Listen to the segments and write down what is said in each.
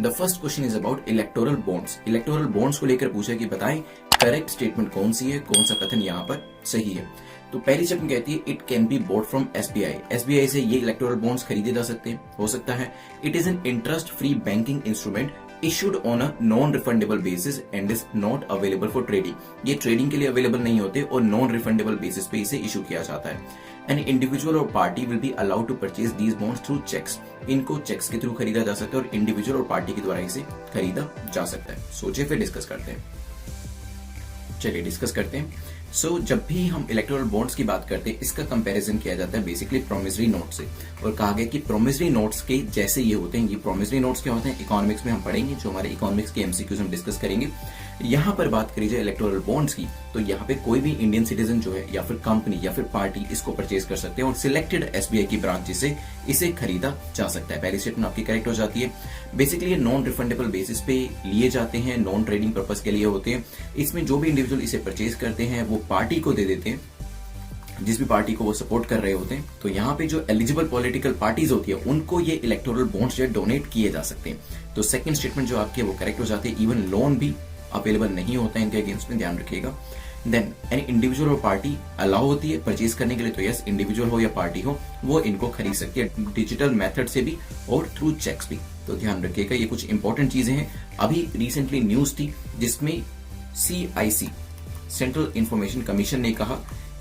The first question is about electoral bonds. Electoral bonds को लेकर पूछा कि बताएं करेक्ट स्टेटमेंट कौन सी है, कौन सा कथन यहाँ पर सही है। तो पहली स्टेटमेंट कहती है it can be bought from SBI. SBI से ये इलेक्टोरल बॉन्ड्स खरीदे जा सकते हैं, हो सकता है। It is an interest free banking instrument issued on a non-refundable basis and is not available for trading। ये ट्रेडिंग के लिए अवेलेबल नहीं होते और नॉन रिफंडेबल बेसिस पे इसे इशू किया जाता है। एन इंडिविजुअल और party will be allowed to purchase these bonds through cheques. इनको चेक्स के थ्रू खरीदा जा सकता है और इंडिविजुअल और पार्टी के द्वारा इसे खरीदा जा सकता है। सोचिए फिर डिस्कस करते हैं। चलिए डिस्कस करते हैं। जब भी हम इलेक्टोरल बॉन्ड्स की बात करते हैं, इसका कंपैरिजन किया जाता है बेसिकली प्रोमिसरी नोट से, और कहा गया कि प्रोमिसरी नोट्स के जैसे ये होते हैं। ये प्रोमिसरी नोट्स क्या होते हैं इकोनॉमिक्स में हम पढ़ेंगे, जो हमारे इकोनॉमिक्स के एमसीक्यूज हम डिस्कस करेंगे। यहाँ पर बात करी जाए इलेक्टोरल बॉन्ड्स की, तो यहाँ पे कोई भी इंडियन सिटीजन जो है या फिर कंपनी या फिर पार्टी इसको परचेज कर सकते हैं और सिलेक्टेड एसबीआई की ब्रांच से इसे खरीदा जा सकता है। पहली स्टेटमेंट आपकी करेक्ट हो जाती है। बेसिकली ये नॉन रिफंडेबल बेसिस पे लिए जाते हैं, नॉन ट्रेडिंग पर्पज के लिए होते हैं। इसमें जो भी इंडिविजुअल इसे परचेज करते हैं वो पार्टी को दे देते हैं, जिस भी पार्टी को वो सपोर्ट कर रहे होते हैं। तो यहाँ पे जो एलिजिबल पॉलिटिकल पार्टीज होती है उनको ये इलेक्टोरल बॉन्ड्स जो डोनेट किए जा सकते हैं। तो सेकंड स्टेटमेंट जो आपकी है वो करेक्ट हो जाती है। इवन लोन भी अवेलेबल नहीं होता है इनके अगेंस्ट में, ध्यान रखिएगा। देन एनी इंडिविजुअल और पार्टी अलाउ होती है परचेज करने के लिए, तो यस इंडिविजुअल हो या पार्टी हो वो इनको खरीद सकती है डिजिटल मेथड से भी और थ्रू चेक्स भी। तो ध्यान रखिएगा, ये कुछ इंपॉर्टेंट चीजें हैं। अभी रिसेंटली न्यूज थी जिसमें CIC सेंट्रल इंफॉर्मेशन कमीशन ने कहा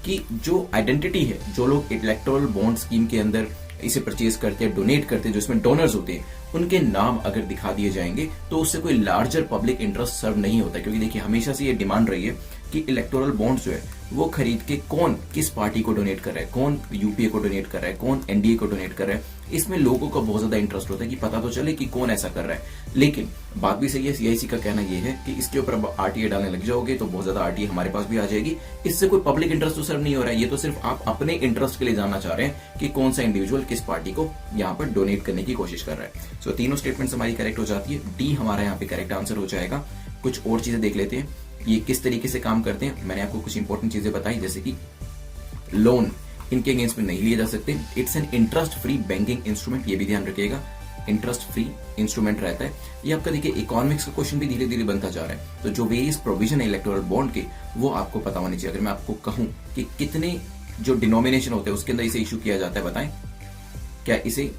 कि जो आइडेंटिटी है, जो लोग इलेक्टोरल बॉन्ड स्कीम के अंदर इसे परचेज करते हैं, डोनेट करते हैं, जो इसमें डोनर्स होते हैं, उनके नाम अगर दिखा दिए जाएंगे तो उससे कोई लार्जर पब्लिक इंटरेस्ट सर्व नहीं होता। क्योंकि देखिए हमेशा से ये डिमांड रही है कि इलेक्टोरल बॉन्ड्स जो है वो खरीद के कौन किस पार्टी को डोनेट कर रहा है, कौन यूपीए को डोनेट कर रहा है, कौन एनडीए को डोनेट कर रहा है। इसमें लोगों का बहुत ज्यादा इंटरेस्ट होता है कि पता तो चले कि कौन ऐसा कर रहा है। लेकिन बात भी सही है, CIC का कहना यह है कि इसके ऊपर अब RTA डालने लग जाओगे तो बहुत ज्यादा RTA हमारे पास भी आ जाएगी। इससे कोई पब्लिक इंटरेस्ट तो सर्व नहीं हो रहा है, ये तो सिर्फ आप अपने इंटरेस्ट के लिए जानना चाह रहे हैं कि कौन सा इंडिविजुअल किस पार्टी को यहाँ पर डोनेट करने की कोशिश कर रहा है। सो तीनों स्टेटमेंट्स हमारी करेक्ट हो जाती है। डी हमारा यहाँ पे करेक्ट आंसर हो जाएगा। कुछ और चीजें देख लेते हैं ये किस तरीके से काम करते हैं। मैंने आपको कुछ इंपॉर्टेंट चीजें बताई, जैसे कि लोन इनके अगेंस्ट में नहीं लिए जा सकते। It's an interest free banking instrument, ये भी ध्यान रखिएगा, इंटरेस्ट फ्री इंस्ट्रूमेंट रहता है। ये आपका देखिए इकोनॉमिक्स का क्वेश्चन भी धीरे धीरे बनता जा रहा है। तो जो वेरियस प्रोविजन है इलेक्टोरल बॉन्ड के वो आपको पता होनी चाहिए। अगर मैं आपको कहूं कि कितने जो डिनोमिनेशन होते हैं उसके अंदर इसे इशू किया जाता है, बताएं क्या इसे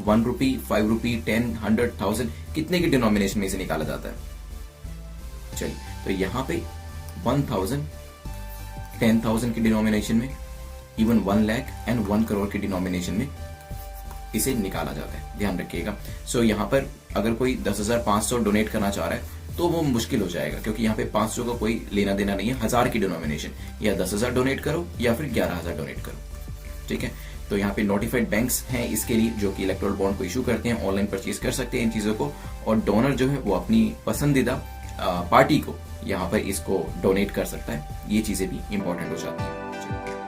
1 रुपी, 5 रुपी, 10, 100, 1000 कितने के डिनोमिनेशन में इसे निकाला जाता है? चलिए, तो यहाँ पे 1000, 10,000 के डिनोमिनेशन में, इवन 1 लाख एंड 1 करोड़ के डिनोमिनेशन में इसे निकाला जाता है, ध्यान रखिएगा। यहाँ पर अगर कोई 10,500 डोनेट करना चाह रहा है तो वो मुश्किल हो जाएगा, क्योंकि यहाँ पे 500 का कोई लेना देना नहीं है। 1000 की डिनोमिनेशन, या 10,000 डोनेट करो या फिर 11,000 डोनेट करो, ठीक है। तो यहाँ पे नोटिफाइड बैंक्स हैं इसके लिए, जो कि इलेक्टोरल बॉन्ड को इशू करते हैं, ऑनलाइन परचेज कर सकते हैं इन चीजों को। और डोनर जो है वो अपनी पसंदीदा पार्टी को यहाँ पर इसको डोनेट कर सकता है। ये चीजें भी इंपॉर्टेंट हो जाती है।